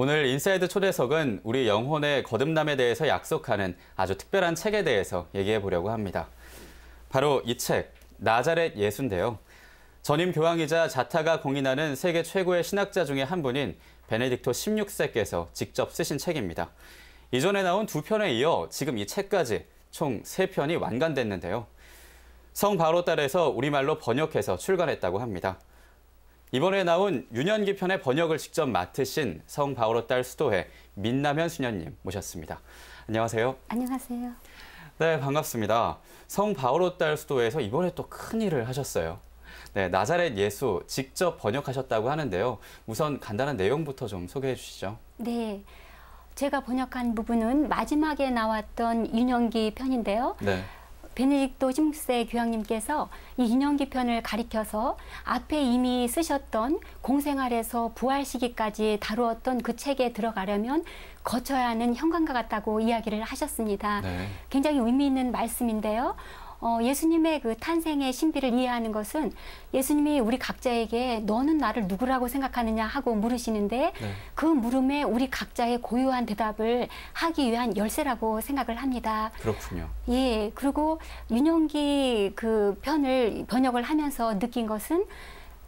오늘 인사이드 초대석은 우리 영혼의 거듭남에 대해서 약속하는 아주 특별한 책에 대해서 얘기해 보려고 합니다. 바로 이 책, 나자렛 예수인데요. 전임 교황이자 자타가 공인하는 세계 최고의 신학자 중에 한 분인 베네딕토 16세께서 직접 쓰신 책입니다. 이전에 나온 2편에 이어 지금 이 책까지 총 3편이 완간됐는데요. 성 바오로 딸에서 우리말로 번역해서 출간했다고 합니다. 이번에 나온 유년기 편의 번역을 직접 맡으신 성 바오로 딸 수도회 민남현 수녀님 모셨습니다. 안녕하세요. 안녕하세요. 네, 반갑습니다. 성 바오로 딸 수도회에서 이번에 또 큰 일을 하셨어요. 네, 나자렛 예수 직접 번역하셨다고 하는데요. 우선 간단한 내용부터 좀 소개해 주시죠. 네, 제가 번역한 부분은 마지막에 나왔던 유년기 편인데요. 네. 베네딕토 16세 교황님께서 이 유년기 편을 가리켜서 앞에 이미 쓰셨던 공생활에서 부활 시기까지 다루었던 그 책에 들어가려면 거쳐야 하는 현관과 같다고 이야기를 하셨습니다. 네. 굉장히 의미 있는 말씀인데요. 예수님의 그 탄생의 신비를 이해하는 것은 예수님이 우리 각자에게 너는 나를 누구라고 생각하느냐 하고 물으시는데 네. 그 물음에 우리 각자의 고유한 대답을 하기 위한 열쇠라고 생각을 합니다. 그렇군요. 예, 그리고 유년기 그 편을 번역을 하면서 느낀 것은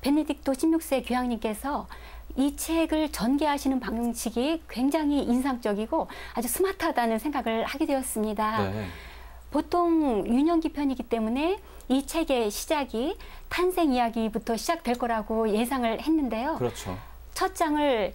베네딕토 16세 교황님께서 이 책을 전개하시는 방식이 굉장히 인상적이고 아주 스마트하다는 생각을 하게 되었습니다. 네. 보통 유년기 편이기 때문에 이 책의 시작이 탄생 이야기부터 시작될 거라고 예상을 했는데요. 그렇죠. 첫 장을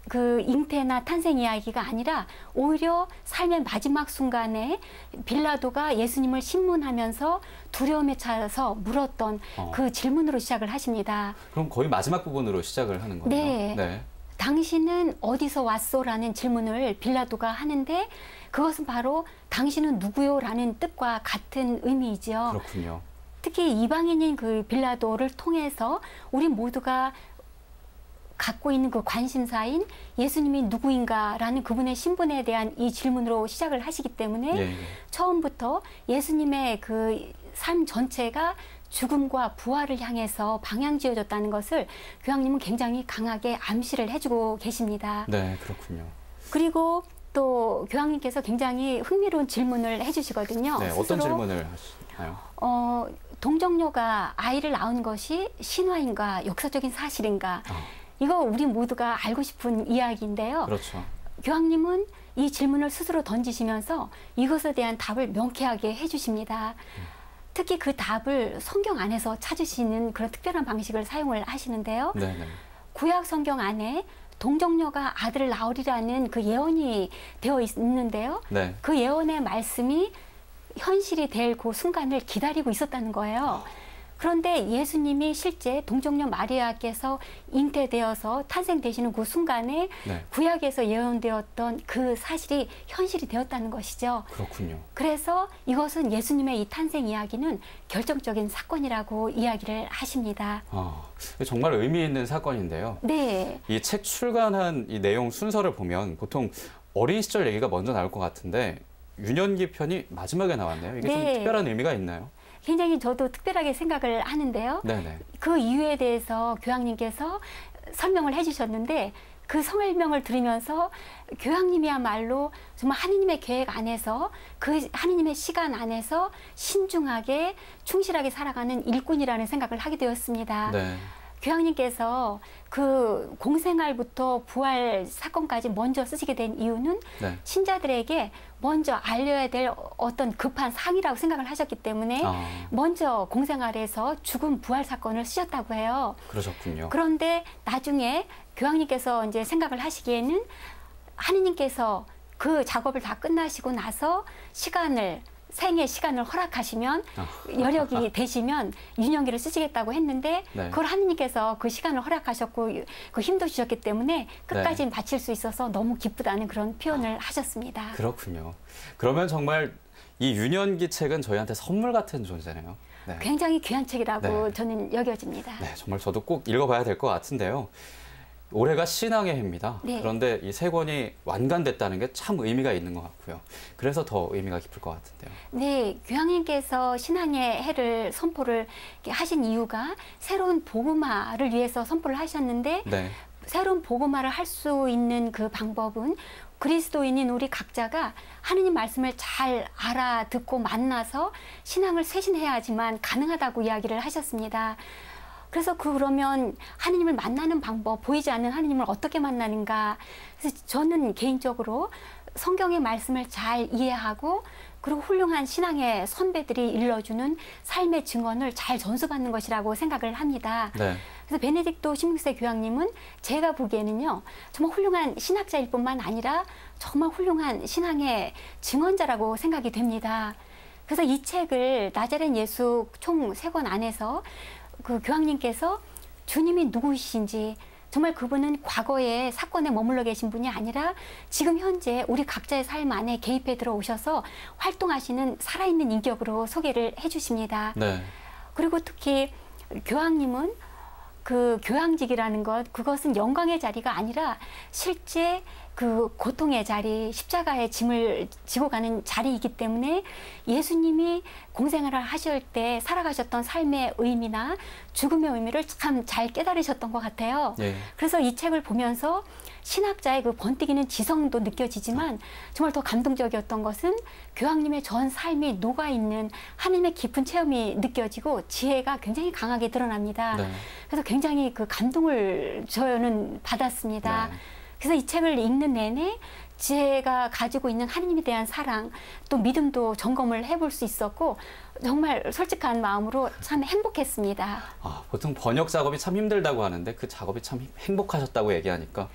그 잉태나 탄생 이야기가 아니라 오히려 삶의 마지막 순간에 빌라도가 예수님을 신문하면서 두려움에 차서 물었던 그 질문으로 시작을 하십니다. 그럼 거의 마지막 부분으로 시작을 하는 거네요. 네. 네. 당신은 어디서 왔소? 라는 질문을 빌라도가 하는데 그것은 바로 당신은 누구요? 라는 뜻과 같은 의미이죠. 그렇군요. 특히 이방인인 그 빌라도를 통해서 우리 모두가 갖고 있는 그 관심사인 예수님이 누구인가라는 그분의 신분에 대한 이 질문으로 시작을 하시기 때문에 예. 처음부터 예수님의 그 삶 전체가 죽음과 부활을 향해서 방향지어졌다는 것을 교황님은 굉장히 강하게 암시를 해주고 계십니다. 네, 그렇군요. 그리고 또 교황님께서 굉장히 흥미로운 질문을 해주시거든요. 네, 어떤 질문을 하시나요? 동정녀가 아이를 낳은 것이 신화인가 역사적인 사실인가 이거 우리 모두가 알고 싶은 이야기인데요. 그렇죠. 교황님은 이 질문을 스스로 던지시면서 이것에 대한 답을 명쾌하게 해주십니다. 특히 그 답을 성경 안에서 찾으시는 그런 특별한 방식을 사용을 하시는데요. 네네. 구약 성경 안에 동정녀가 아들을 낳으리라는 그 예언이 되어 있는데요. 네. 그 예언의 말씀이 현실이 될 그 순간을 기다리고 있었다는 거예요. 그런데 예수님이 실제 동정녀 마리아께서 잉태되어서 탄생되시는 그 순간에 네. 구약에서 예언되었던 그 사실이 현실이 되었다는 것이죠. 그렇군요. 그래서 이것은 예수님의 이 탄생 이야기는 결정적인 사건이라고 이야기를 하십니다. 정말 의미 있는 사건인데요. 네. 이 책 출간한 이 내용 순서를 보면 보통 어린 시절 얘기가 먼저 나올 것 같은데 유년기 편이 마지막에 나왔네요. 이게 좀 네. 특별한 의미가 있나요? 굉장히 저도 특별하게 생각을 하는데요. 네네. 그 이유에 대해서 교황님께서 설명을 해주셨는데 그 설명을 들으면서 교황님이야말로 정말 하느님의 계획 안에서 그 하느님의 시간 안에서 신중하게 충실하게 살아가는 일꾼이라는 생각을 하게 되었습니다. 네. 교황님께서 그 공생활부터 부활 사건까지 먼저 쓰시게 된 이유는 네. 신자들에게 먼저 알려야 될 어떤 급한 상이라고 생각을 하셨기 때문에 먼저 공생활에서 죽음 부활 사건을 쓰셨다고 해요. 그러셨군요. 그런데 나중에 교황님께서 이제 생각을 하시기에는 하느님께서 그 작업을 다 끝나시고 나서 생의 시간을 허락하시면 여력이 되시면 유년기를 쓰시겠다고 했는데 네. 그걸 하느님께서 그 시간을 허락하셨고 그 힘도 주셨기 때문에 끝까지 네. 마칠 수 있어서 너무 기쁘다는 그런 표현을 하셨습니다. 그렇군요. 그러면 정말 이 유년기 책은 저희한테 선물 같은 존재네요. 네. 굉장히 귀한 책이라고 네. 저는 여겨집니다. 네, 정말 저도 꼭 읽어봐야 될 것 같은데요. 올해가 신앙의 해입니다. 네. 그런데 이 세 권이 완간됐다는 게 참 의미가 있는 것 같고요. 그래서 더 의미가 깊을 것 같은데요. 네, 교황님께서 신앙의 해를 선포를 하신 이유가 새로운 복음화를 위해서 선포를 하셨는데 네. 새로운 복음화를 할 수 있는 그 방법은 그리스도인인 우리 각자가 하느님 말씀을 잘 알아듣고 만나서 신앙을 쇄신해야지만 가능하다고 이야기를 하셨습니다. 그래서 그러면 하느님을 만나는 방법, 보이지 않는 하느님을 어떻게 만나는가. 그래서 저는 개인적으로 성경의 말씀을 잘 이해하고 그리고 훌륭한 신앙의 선배들이 일러주는 삶의 증언을 잘 전수받는 것이라고 생각을 합니다. 네. 그래서 베네딕토 16세 교황님은 제가 보기에는요, 정말 훌륭한 신학자일 뿐만 아니라 정말 훌륭한 신앙의 증언자라고 생각이 됩니다. 그래서 이 책을 나자렛 예수 총 3권 안에서 그 교황님께서 주님이 누구이신지, 정말 그분은 과거의 사건에 머물러 계신 분이 아니라 지금 현재 우리 각자의 삶 안에 개입해 들어오셔서 활동하시는 살아있는 인격으로 소개를 해주십니다. 네. 그리고 특히 교황님은 그 교황직이라는 것, 그것은 영광의 자리가 아니라 실제 그 고통의 자리, 십자가의 짐을 지고 가는 자리이기 때문에 예수님이 공생애를 하실 때 살아가셨던 삶의 의미나 죽음의 의미를 참 잘 깨달으셨던 것 같아요. 예. 그래서 이 책을 보면서 신학자의 그 번뜩이는 지성도 느껴지지만 정말 더 감동적이었던 것은 교황님의 전 삶이 녹아있는 하나님의 깊은 체험이 느껴지고 지혜가 굉장히 강하게 드러납니다. 네. 그래서 굉장히 그 감동을 저는 받았습니다. 네. 그래서 이 책을 읽는 내내 제가 가지고 있는 하나님에 대한 사랑, 또 믿음도 점검을 해볼 수 있었고 정말 솔직한 마음으로 참 행복했습니다. 보통 번역 작업이 참 힘들다고 하는데 그 작업이 참 행복하셨다고 얘기하니까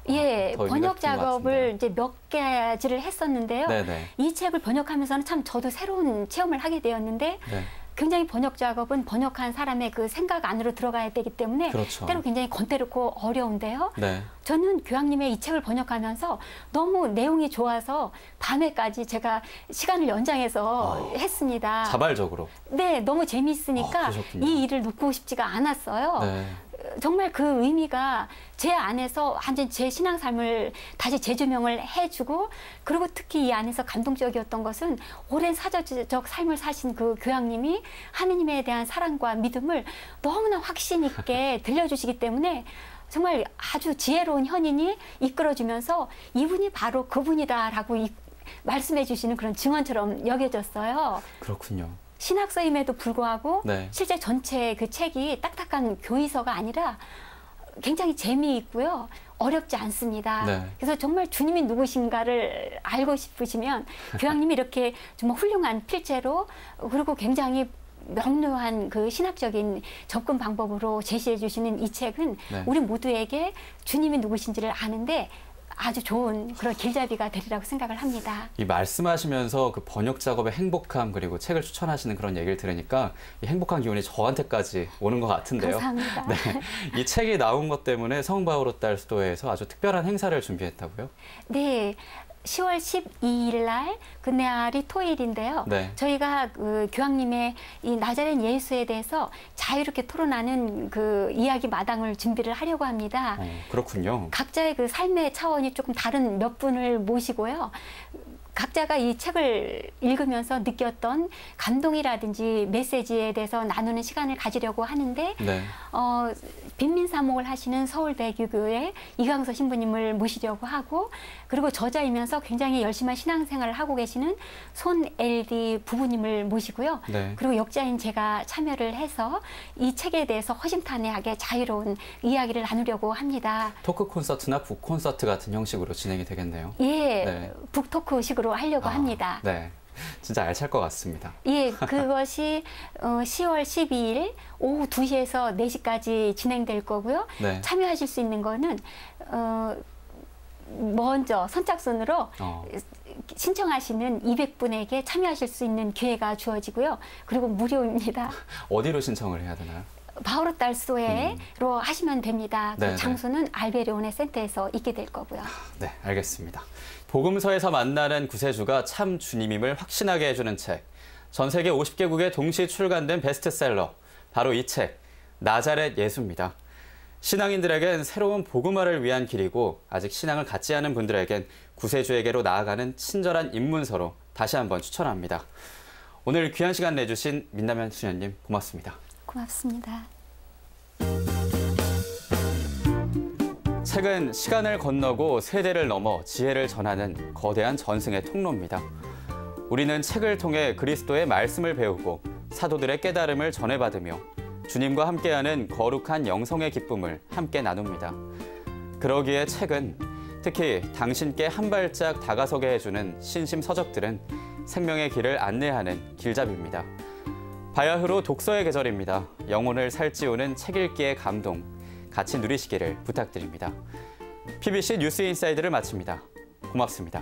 예, 더 의미가 번역 깊은 것 작업을 같은데요. 이제 몇 가지를 했었는데요. 네네. 이 책을 번역하면서는 참 저도 새로운 체험을 하게 되었는데 네. 굉장히 번역 작업은 번역한 사람의 그 생각 안으로 들어가야 되기 때문에 그렇죠. 때로 굉장히 권태롭고 어려운데요. 네. 저는 교황님의 이 책을 번역하면서 너무 내용이 좋아서 밤에까지 제가 시간을 연장해서 했습니다. 자발적으로. 네, 너무 재미있으니까 그러셨군요. 이 일을 놓고 싶지가 않았어요. 네. 정말 그 의미가 제 안에서 완전 제 신앙 삶을 다시 재조명을 해주고, 그리고 특히 이 안에서 감동적이었던 것은 오랜 사제적 삶을 사신 그 교황님이 하느님에 대한 사랑과 믿음을 너무나 확신 있게 들려주시기 때문에 정말 아주 지혜로운 현인이 이끌어주면서 이분이 바로 그분이다라고 말씀해 주시는 그런 증언처럼 여겨졌어요. 그렇군요. 신학서임에도 불구하고 네. 실제 전체 그 책이 딱딱한 교의서가 아니라 굉장히 재미있고요. 어렵지 않습니다. 네. 그래서 정말 주님이 누구신가를 알고 싶으시면 교황님이 이렇게 정말 훌륭한 필체로, 그리고 굉장히 명료한 그 신학적인 접근 방법으로 제시해 주시는 이 책은 네. 우리 모두에게 주님이 누구신지를 아는데 아주 좋은 그런 길잡이가 되리라고 생각을 합니다. 이 말씀하시면서 그 번역 작업의 행복함, 그리고 책을 추천하시는 그런 얘기를 들으니까 이 행복한 기운이 저한테까지 오는 것 같은데요. 감사합니다. 네. 이 책이 나온 것 때문에 성바오로딸 수도회에서 아주 특별한 행사를 준비했다고요? 네. 10월 12일 날 그날이 토요일인데요. 네. 저희가 그 교황님의 이 나자렛 예수에 대해서 자유롭게 토론하는 그 이야기 마당을 준비를 하려고 합니다. 그렇군요. 각자의 그 삶의 차원이 조금 다른 몇 분을 모시고요. 각자가 이 책을 읽으면서 느꼈던 감동이라든지 메시지에 대해서 나누는 시간을 가지려고 하는데, 네. 빈민사목을 하시는 서울대교교의 이강서 신부님을 모시려고 하고, 그리고 저자이면서 굉장히 열심한 신앙생활을 하고 계시는 손LD 부부님을 모시고요. 네. 그리고 역자인 제가 참여를 해서 이 책에 대해서 허심탄회하게 자유로운 이야기를 나누려고 합니다. 토크 콘서트나 북 콘서트 같은 형식으로 진행이 되겠네요. 예, 네. 북토크식으로 하려고 합니다. 네. 진짜 알찰 것 같습니다. 예, 그것이 10월 12일 오후 2시에서 4시까지 진행될 거고요. 네. 참여하실 수 있는 거는 먼저 선착순으로 신청하시는 200분에게 참여하실 수 있는 기회가 주어지고요. 그리고 무료입니다. 어디로 신청을 해야 되나요? 바오로딸 수도회로 하시면 됩니다. 그 네네. 장소는 알베리온의 센터에서 있게 될 거고요. 네, 알겠습니다. 복음서에서 만나는 구세주가 참 주님임을 확신하게 해주는 책. 전 세계 50개국에 동시 출간된 베스트셀러. 바로 이 책, 나자렛 예수입니다. 신앙인들에겐 새로운 복음화를 위한 길이고, 아직 신앙을 갖지 않은 분들에겐 구세주에게로 나아가는 친절한 입문서로 다시 한번 추천합니다. 오늘 귀한 시간 내주신 민남현 수녀님 고맙습니다. 고맙습니다. 책은 시간을 건너고 세대를 넘어 지혜를 전하는 거대한 전승의 통로입니다. 우리는 책을 통해 그리스도의 말씀을 배우고 사도들의 깨달음을 전해받으며 주님과 함께하는 거룩한 영성의 기쁨을 함께 나눕니다. 그러기에 책은 특히 당신께 한 발짝 다가서게 해주는 신심 서적들은 생명의 길을 안내하는 길잡이입니다. 바야흐로 독서의 계절입니다. 영혼을 살찌우는 책 읽기의 감동, 같이 누리시기를 부탁드립니다. PBC 뉴스 인사이드를 마칩니다. 고맙습니다.